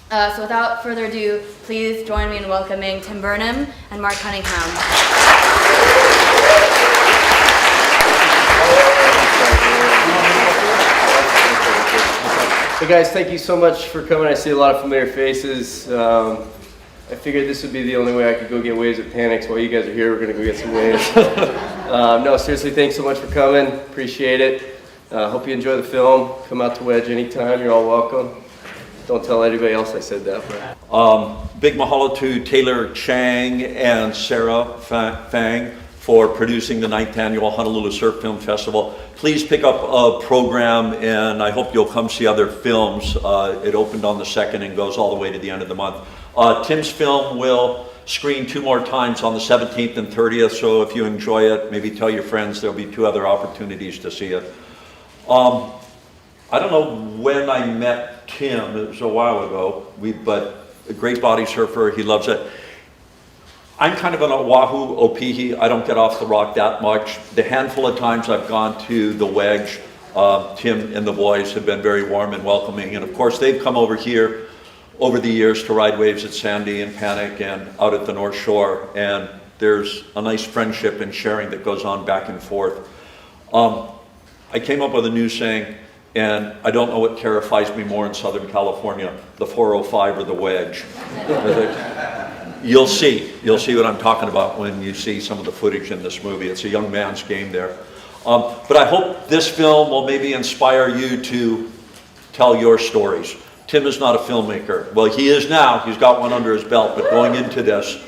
So without further ado, please join me in welcoming Tim Burnham and Mark Cunningham. Hey guys, thank you so much for coming. I see a lot of familiar faces. I figured this would be the only way I could go get waves at Panics. While you guys are here, we're going to go get some waves. No, seriously, thanks so much for coming. Appreciate it. Hope you enjoy the film. Come out to Wedge anytime. You're all welcome. Don't tell anybody else I said that. Big mahalo to Taylor Chang and Sarah Fang for producing the 9th Annual Honolulu Surf Film Festival. Please pick up a program, and I hope you'll come see other films. It opened on the 2nd and goes all the way to the end of the month. Tim's film will screen 2 more times on the 17th and 30th, so if you enjoy it, maybe tell your friends. There'll be 2 other opportunities to see it. I don't know when I met Tim, it was a while ago, but a great body surfer, he loves it. I'm kind of an Oahu Opihi, I don't get off the rock that much. The handful of times I've gone to the Wedge, Tim and the boys have been very warm and welcoming, and of course they've come over here over the years to ride waves at Sandy and Panic and out at the North Shore, and there's a nice friendship and sharing that goes on back and forth. I came up with a new saying, and I don't know what terrifies me more in Southern California, the 405 or the Wedge. You'll see what I'm talking about when you see some of the footage in this movie. It's a young man's game there. But I hope this film will maybe inspire you to tell your stories. Tim is not a filmmaker. Well, he is now, he's got one under his belt, but going into this,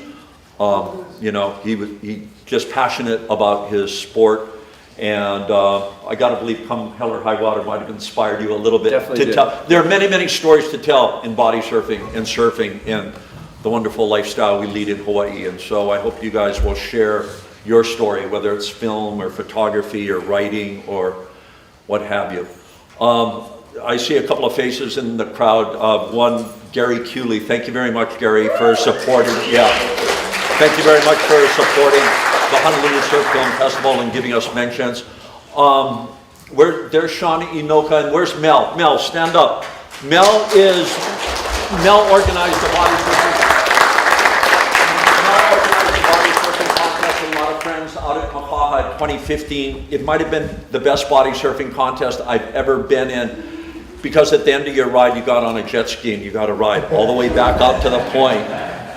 you know, he just passionate about his sport. And I got to believe Come Hell or High Water might have inspired you a little bit. Definitely to tell. There are many, many stories to tell in body surfing and surfing and the wonderful lifestyle we lead in Hawaii. And so I hope you guys will share your story, whether it's film or photography or writing or what have you. I see a couple of faces in the crowd. One, Gary Cooley. Thank you very much, Gary, for supporting. Yeah. Thank you very much for supporting the Honolulu Surf Film Festival and giving us mentions. There's Shawnee Inoka, and where's Mel? Mel, stand up. Mel organized the body surfing. Mel organized the body surfing contest with a lot of friends out at Mapaha in 2015. It might have been the best body surfing contest I've ever been in, because at the end of your ride, you got on a jet ski and you got to ride all the way back up to the point.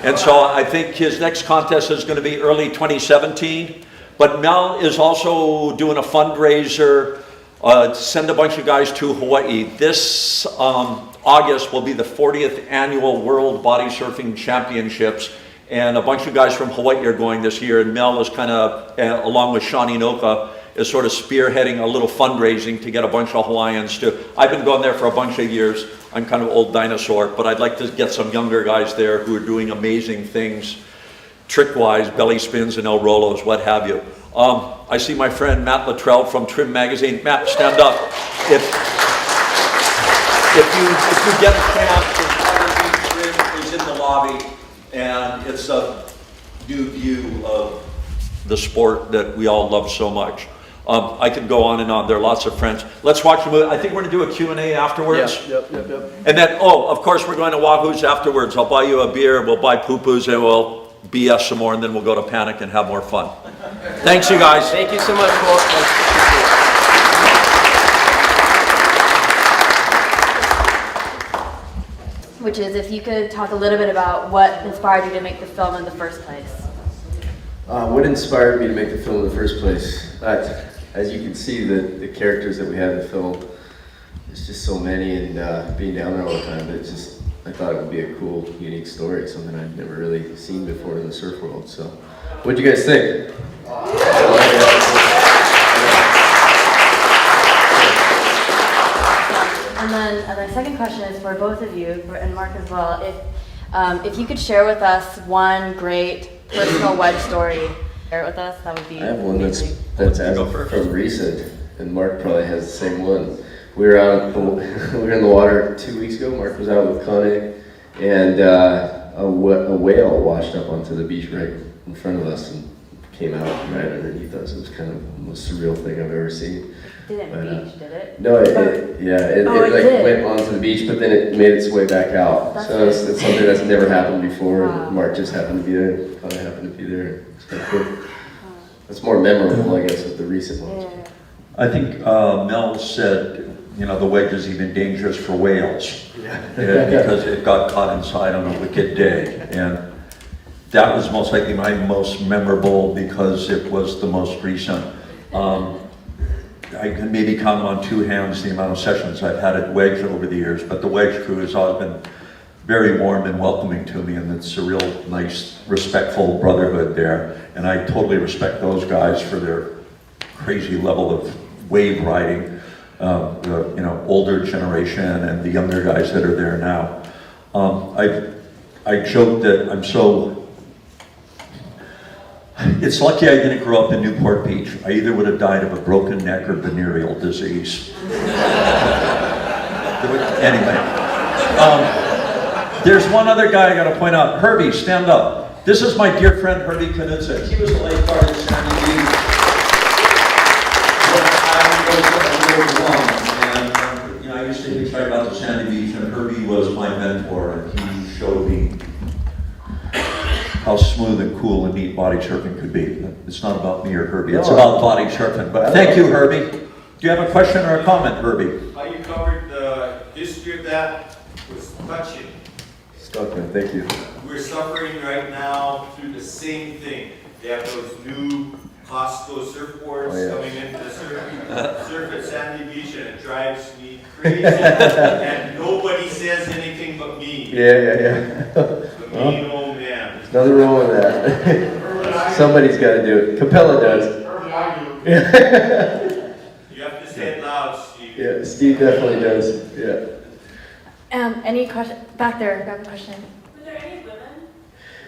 And so I think his next contest is going to be early 2017. But Mel is also doing a fundraiser, send a bunch of guys to Hawaii. This August will be the 40th Annual World Body Surfing Championships. And a bunch of guys from Hawaii are going this year. And Mel is kind of, along with Shawnee Inoka, is sort of spearheading a little fundraising to get a bunch of Hawaiians to. I've been going there for a bunch of years. I'm kind of old dinosaur, but I'd like to get some younger guys there who are doing amazing things, trick-wise, belly spins and El Rolos, what have you. I see my friend Matt Luttrell from Trim Magazine. Matt, stand up. If you get a chance, the Trim is in the lobby, and it's a new view of the sport that we all love so much. I could go on and on. There are lots of friends. Let's watch the movie. I think we're going to do a Q&A afterwards. Yeah, yep. And then, of course, we're going to Wahoo's afterwards. I'll buy you a beer, we'll buy poo-poos, and we'll BS some more, and then we'll go to Panic and have more fun. Thanks, you guys. Thank you so much, Paul. Which is, if you could talk a little bit about what inspired you to make the film in the first place. What inspired me to make the film in the first place? As you can see, the characters that we have in the film, there's just so many, and being down there all the time, I thought it would be a cool, unique story, something I've never really seen before in the surf world. So, what'd you guys think? And then my second question is for both of you, and Mark as well. If you could share with us one great personal wedge story, share it with us, that would be I have one amazing. that's from recent, and Mark probably has the same one. We were in the water 2 weeks ago. Mark was out with Connie, and a whale washed up onto the beach right in front of us and came out right underneath us. It was kind of the most surreal thing I've ever seen. Didn't But, beach, did it? No, it like did. went onto the beach, but then it made its way back out. That's So it's something that's never happened before. Wow. And Mark just happened to be there. I happened to be there. It's kind of cool. It's more memorable, I guess, with the recent ones. Yeah. I think Mel said, you know, the wedge is even dangerous for whales. Yeah. Because it got caught inside on a wicked day. And that was most likely my most memorable because it was the most recent. I can maybe count on two hands the amount of sessions I've had at Wedge over the years, but the Wedge crew has always been very warm and welcoming to me, and it's a real nice, respectful brotherhood there. And I totally respect those guys for their crazy level of wave riding, the older generation and the younger guys that are there now. I joke that I'm so. It's lucky I didn't grow up in Newport Beach. I either would have died of a broken neck or venereal disease. Anyway, there's one other guy I got to point out. Herbie, stand up. This is my dear friend Herbie Knudsen. He was a lifeguard at Sandy Beach when I was and I used to hitchhike out to Sandy Beach, and Herbie was my mentor, and he showed me how smooth and cool and neat body surfing could be. It's not about me or Herbie, it's about body surfing. But thank you, Herbie. Do you have a question or a comment, Herbie? How you covered the history of that was touching. Stuckman, thank you. We're suffering right now through the same thing. They have those new Costco surfboards coming into the surf at Sandy Beach, and it drives me crazy. And nobody says anything but me. Yeah. The mean old man. There's nothing wrong with that. Somebody's got to do it. Capella does. You have to say it loud, Steve. Yeah, Steve definitely does. Yeah. Any question? Back there, grab a question. Were there any women?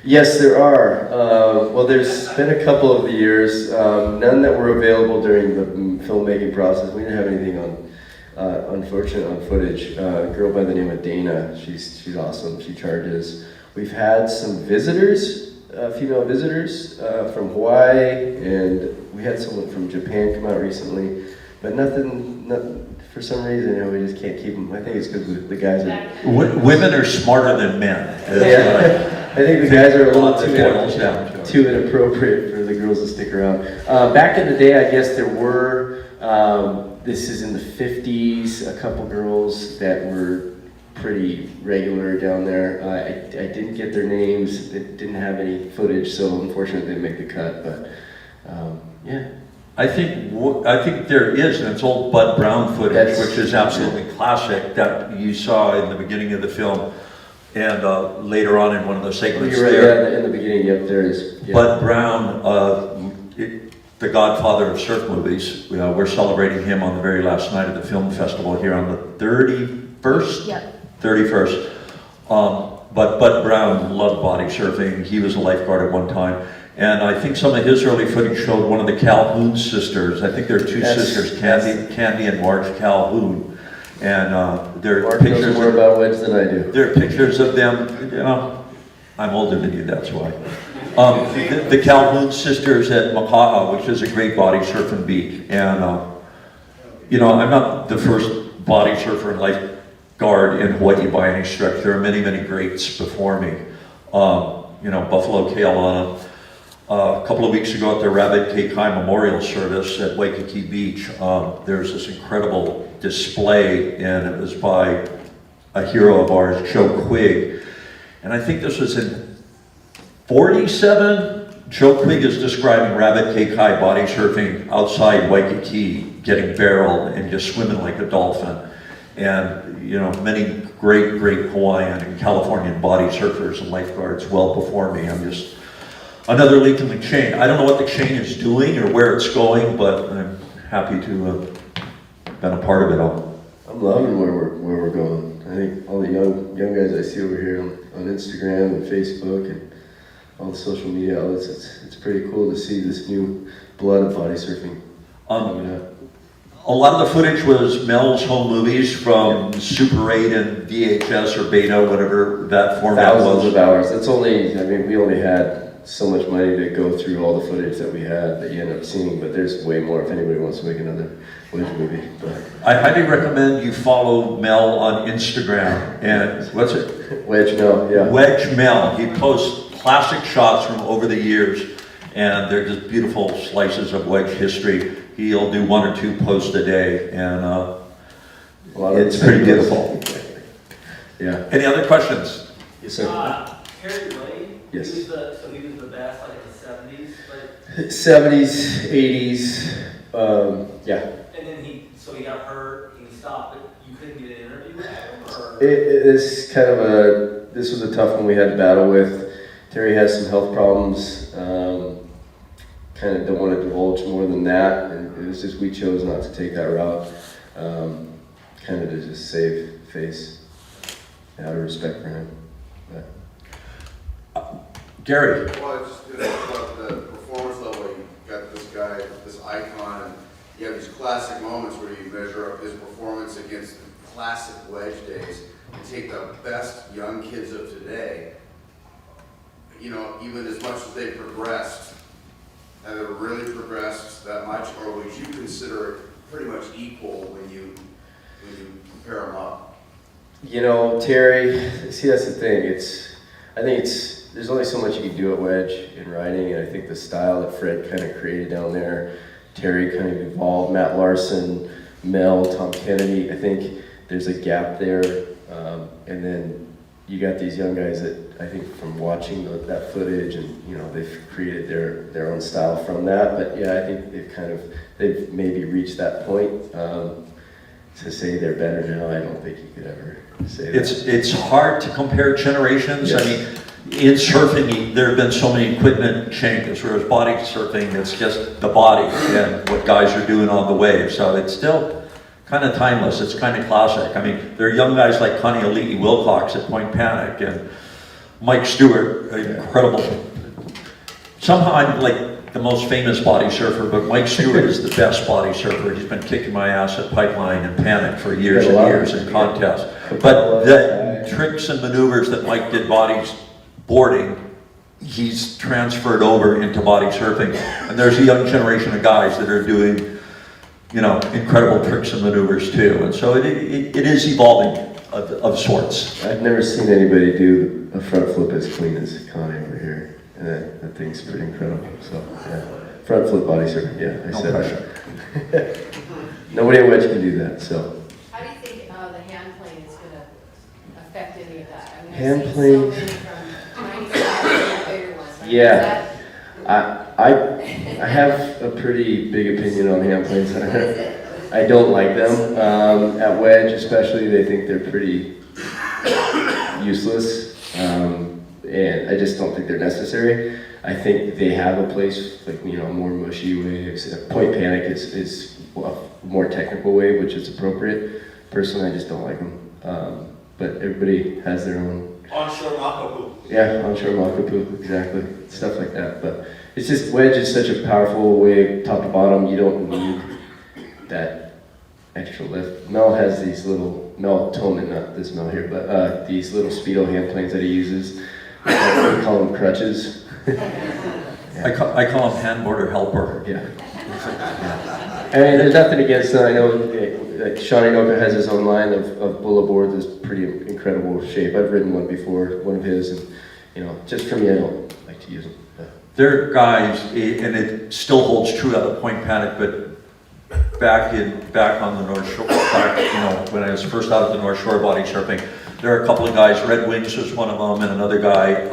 Yes, there are. Well, there's been a couple over the years. None that were available during the filmmaking process. We didn't have anything unfortunately on footage. A girl by the name of Dana. She's awesome. She charges. We've had some visitors, female visitors from Hawaii, and we had someone from Japan come out recently. But nothing. For some reason, we just can't keep them. I think it's because the guys are. Women are smarter than men. Yeah, I think the guys are a little down. too inappropriate for the girls to stick around. Back in the day, I guess there were. This is in the 50s. A couple girls that were pretty regular down there. I didn't get their names. They didn't have any footage, so unfortunately, they didn't make the cut. But yeah. I think there is, and it's old Bud Brown footage, which is absolutely classic, that you saw in the beginning of the film, and later on in one of the segments You're right, there. in the beginning, yep, there is. Yeah. Bud Brown, the godfather of surf movies, we're celebrating him on the very last night of the film festival here on the 31st? Yep. 31st. But Bud Brown loved body surfing. He was a lifeguard at one time. And I think some of his early footage showed one of the Calhoun sisters. I think there are two sisters, Candy and Marge Calhoun. And there are Mark pictures knows more about wedge than I do. There are pictures of them. I'm older than you, that's why. The Calhoun sisters at Maka'a, which is a great body surfing beach. And I'm not the first body surfer and lifeguard in Hawaii by any stretch. There are many, many greats before me. Buffalo Keaulana. A couple of weeks ago at the Rabbit Cake High Memorial Service at Waikiki Beach, there's this incredible display, and it was by a hero of ours, Joe Quigg. And I think this was in 47. Joe Quigg is describing Rabbit Cake High body surfing outside Waikiki, getting barreled and just swimming like a dolphin. And many great Hawaiian and Californian body surfers and lifeguards well before me. I'm just another link in the chain. I don't know what the chain is doing or where it's going, but I'm happy to have been a part of it all. I'm loving where we're going. I think all the young guys I see over here on Instagram and Facebook and all the social media outlets, it's pretty cool to see this new blood of body surfing coming up. A lot of the footage was Mel's home movies from Super 8 and VHS or Beta, whatever that format was. Thousands of hours. We only had so much money to go through all the footage that we had that you end up seeing, but there's way more if anybody wants to make another wedge movie. But I highly recommend you follow Mel on Instagram. And what's it? Wedge Mel, yeah. Wedge Mel. He posts classic shots from over the years, and they're just beautiful slices of wedge history. He'll do 1 or 2 posts a day, and it's pretty beautiful. Yeah. Any other questions? Yes, sir. Harry Wade, Yes. he was the best like in the 70s, like, 70s, 80s, yeah. and then he got hurt and he stopped, but you couldn't get an interview with him, or? This was a tough one we had to battle with. Terry has some health problems. Kind of don't want to divulge more than that. And it was just we chose not to take that route. Kind of to just save face, out of respect for him. But. Gary. Well, I just about the performance level. You got this guy, this icon, and you have these classic moments where you measure up his performance against the classic wedge days and take the best young kids of today. You know, even as much as they progressed, have they really progressed that much, or would you consider it pretty much equal when you compare them up? You know, Terry, see, that's the thing. I think there's only so much you can do at wedge in riding, and I think the style that Fred kind of created down there, Terry kind of evolved, Matt Larson, Mel, Tom Kennedy, I think there's a gap there. And then you got these young guys that I think from watching that footage, and you know, they've created their own style from that. But yeah, I think they've maybe reached that point. To say they're better now, I don't think you could ever say that. It's hard to compare generations. Yes. I mean, in surfing, there have been so many equipment changes, whereas body surfing, it's just the body and what guys are doing on the wave. So it's still kind of timeless. It's kind of classic. I mean, there are young guys like Connie Aliti Wilcox at Point Panic and Mike Stewart, incredible. Somehow I'm like the most famous body surfer, but Mike Stewart is the best body surfer. He's been kicking my ass at Pipeline and Panic for years and years in contests. But the tricks and maneuvers that Mike did boarding, he's transferred over into body surfing. And there's a young generation of guys that are doing, you know, incredible tricks and maneuvers too. And so it is evolving of sorts. I've never seen anybody do a front flip as clean as Connie over here. And that thing's pretty incredible. So, yeah. Front flip body surfing, yeah, I said that. Nobody at wedge can do that, so. How do you think the hand plane is going to affect any of that? I mean, Hand I've seen plane. so many from tiny size to bigger ones. Like, Yeah. is I have a pretty big opinion on hand planes. I don't like them. At wedge especially, they think they're pretty useless. And I just don't think they're necessary. I think they have a place, like, you know, more mushy waves. Point Panic is a more technical wave, which is appropriate. Personally, I just don't like them. But everybody has their own. Onshore Makapu. Yeah, onshore Makapu, exactly. Stuff like that. But it's just, wedge is such a powerful wave, top to bottom. You don't need that extra lift. Mel has these little, Mel Toman, not this Mel here, but these little Speedo hand planes that he uses. We call them crutches. I call him handboarder helper. Yeah. I mean, there's nothing against them. I know like Sean Inoka has his own line of bullet boards. It's pretty incredible shape. I've ridden one before, one of his, and you know, just for me, I don't like to use them. They're guys, and it still holds true out of Point Panic, but back on the North Shore, when I was first out at the North Shore body surfing, there are a couple of guys, Red Wings was one of them, and another guy,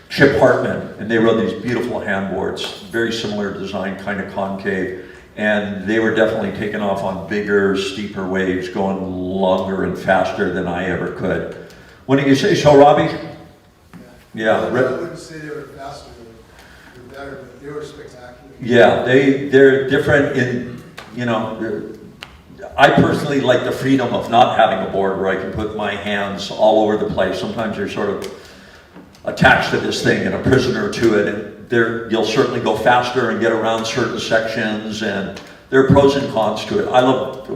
Chip Hartman, and they rode these beautiful handboards, very similar design, kind of concave, and they were definitely taking off on bigger, steeper waves, going longer and faster than I ever could. Wouldn't you say so, Robbie? Yeah. I wouldn't say they were faster, they were better, but they were spectacular. Yeah, they're different in, you know, I personally like the freedom of not having a board where I can put my hands all over the place. Sometimes you're sort of attached to this thing and a prisoner to it, and you'll certainly go faster and get around certain sections, and there are pros and cons to it. I love,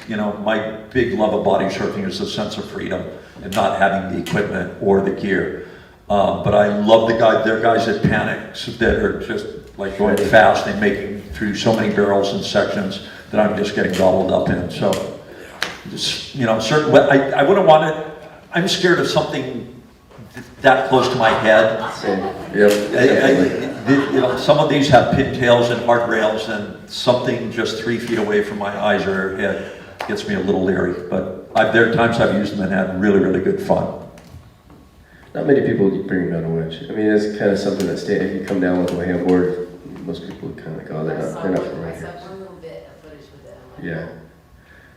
you know, my big love of body surfing is the sense of freedom and not having the equipment or the gear. But I love there are guys that panics that are just like going fast and making through so many barrels and sections that I'm just getting gobbled up in. So, just, you know, I wouldn't want it. I'm scared of something that close to my head. Same. Yep. You know, some of these have pintails and hard rails, and something just 3 feet away from my eyes or head gets me a little leery. But there are times I've used them and had really, really good fun. Not many people bring down a wedge. I mean, it's kind of something that if you come down with a handboard, most people would kind of like, oh, they're not from right I here. saw one little bit of footage with it. I'm like, Yeah.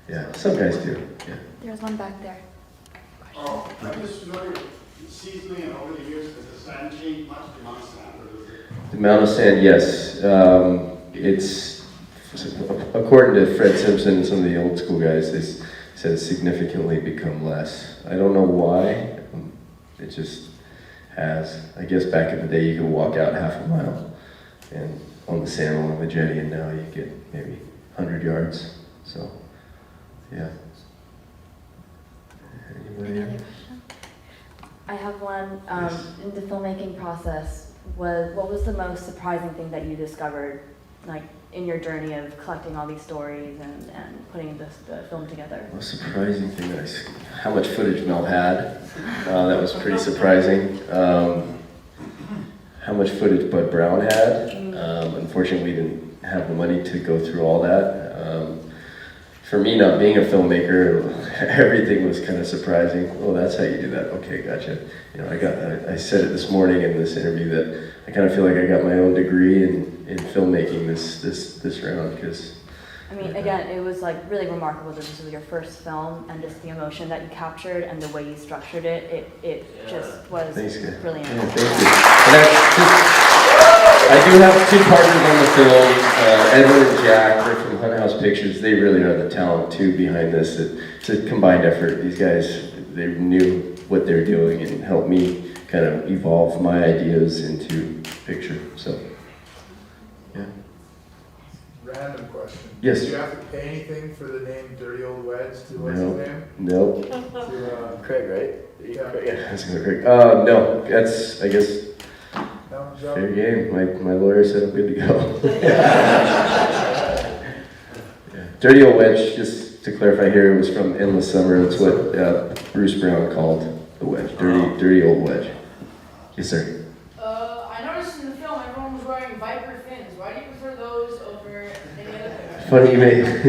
Yeah, some guys do, yeah. There's one back there. Oh, I'm just wondering, seasonally and over the years, has the sand changed much, the amount of sand, or is it? The amount of sand, yes. It's, according to Fred Simpson and some of the old school guys, they said it's significantly become less. I don't know why, it just has. I guess back in the day you could walk out half a mile and on the sand along the jetty, and now you get maybe 100 yards, so, yeah. Anybody Any other else? question? I have one. In the filmmaking process, what was the most surprising thing that you discovered, like in your journey of collecting all these stories and putting the film together? The most surprising thing how much footage Mel had. That was pretty surprising. How much footage Bud Brown had. Unfortunately, we didn't have the money to go through all that. For me, not being a filmmaker, everything was kind of surprising. Oh, that's how you do that. Okay, gotcha. You know, I said it this morning in this interview that I kind of feel like I got my own degree in filmmaking this round, because. I mean, again, it was like really remarkable that this was your first film, and just the emotion that you captured and the way you structured it. It just was brilliant. Yeah, thank you. And I do have 2 partners on the film, Edwin and Jack. They're from Hunt House Pictures. They really are the talent too behind this. It's a combined effort. These guys, they knew what they're doing and helped me kind of evolve my ideas into picture. So, yeah. Random question. Yes. Do you have to pay anything for the name Dirty Old Wedge to what's his name? No. To, Craig, right? Yeah. Yeah, that's Craig. No, that's, I guess, no, Joe? fair game. My lawyer said I'm good to go. Yeah. Dirty Old Wedge, just to clarify here, it was from Endless Summer. That's what Bruce Brown called the wedge. Dirty Old Wedge. Yes, sir. I noticed in the film everyone was wearing Viper fins. Why do you prefer those over any other thing? Funny you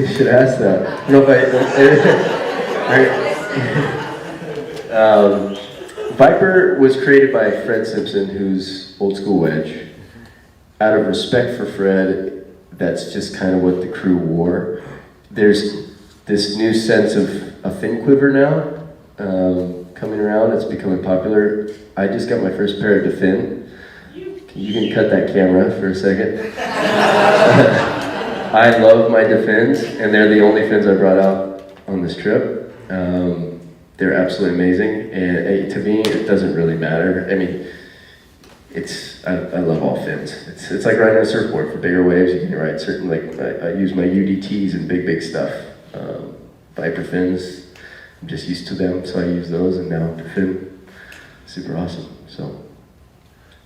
should ask that. No, Viper was created by Fred Simpson, who's old school wedge. Out of respect for Fred, that's just kind of what the crew wore. There's this new sense of a fin quiver now coming around. It's becoming popular. I just got my first pair of DeFin. You can cut that camera for a second. I love my DeFins, and they're the only fins I brought out on this trip. They're absolutely amazing, and to me, it doesn't really matter. I mean, I love all fins. It's like riding a surfboard. For bigger waves, you can ride certain, like, I use my UDTs and big stuff. Viper fins, I'm just used to them, so I use those, and now DeFin, super awesome, so.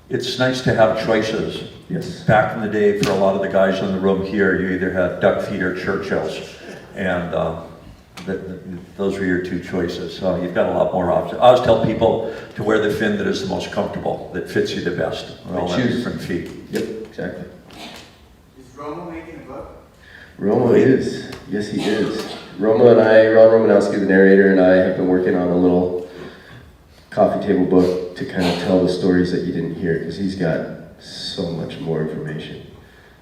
It's nice to have choices. Yes. Back in the day, for a lot of the guys in the room here, you either had duck feet or Churchills, and those were your 2 choices. So you've got a lot more options. I always tell people to wear the fin that is the most comfortable, that fits you the best. We all have different feet. Yep, exactly. Is Romo making a book? Romo is. Yes, he is. Ron Romanowski, the narrator, and I have been working on a little coffee table book to kind of tell the stories that you didn't hear, because he's got so much more information.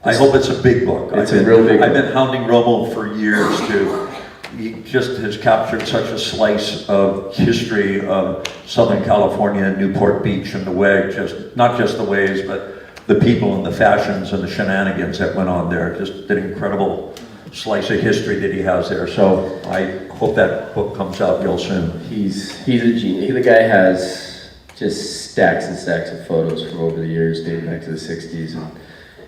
I hope it's a big book. It's a real big book. I've been hounding Romo for years too. He just has captured such a slice of history of Southern California and Newport Beach and the wedge, not just the waves, but the people and the fashions and the shenanigans that went on there. Just an incredible slice of history that he has there. So I hope that book comes out real soon. He's a genius. The guy has just stacks and stacks of photos from over the years, dating back to the 60s. And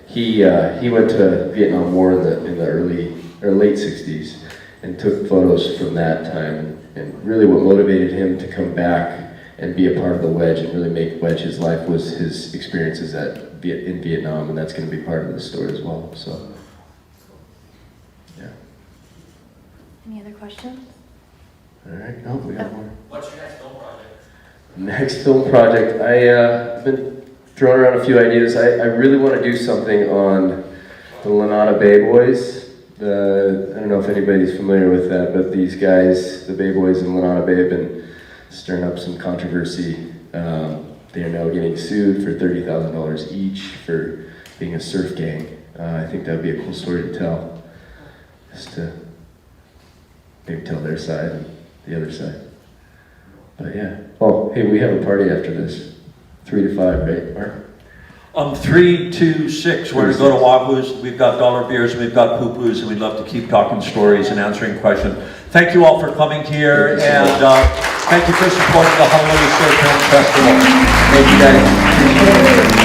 he went to Vietnam War in the early or late 60s and took photos from that time. And really what motivated him to come back and be a part of the wedge and really make wedge his life was his experiences in Vietnam, and that's going to be part of the story as well. So, yeah. Any other questions? All right. Oh, we got more. What's your next film project? Next film project, I've been throwing around a few ideas. I really want to do something on the Lanada Bay Boys. I don't know if anybody's familiar with that, but these guys, the Bay Boys in Lanada Bay, have been stirring up some controversy. They are now getting sued for $30,000 each for being a surf gang. I think that would be a cool story to tell, just to maybe tell their side and the other side. But yeah. Oh, hey, we have a party after this. 3 to 5, right, Mark? 3 to 6, we're to go to Wahoo's. We've got dollar beers, we've got poo-poos, and we'd love to keep talking stories and answering questions. Thank you all for coming here, and thank you for supporting the Honolulu Surf Film Festival. Thank you, guys.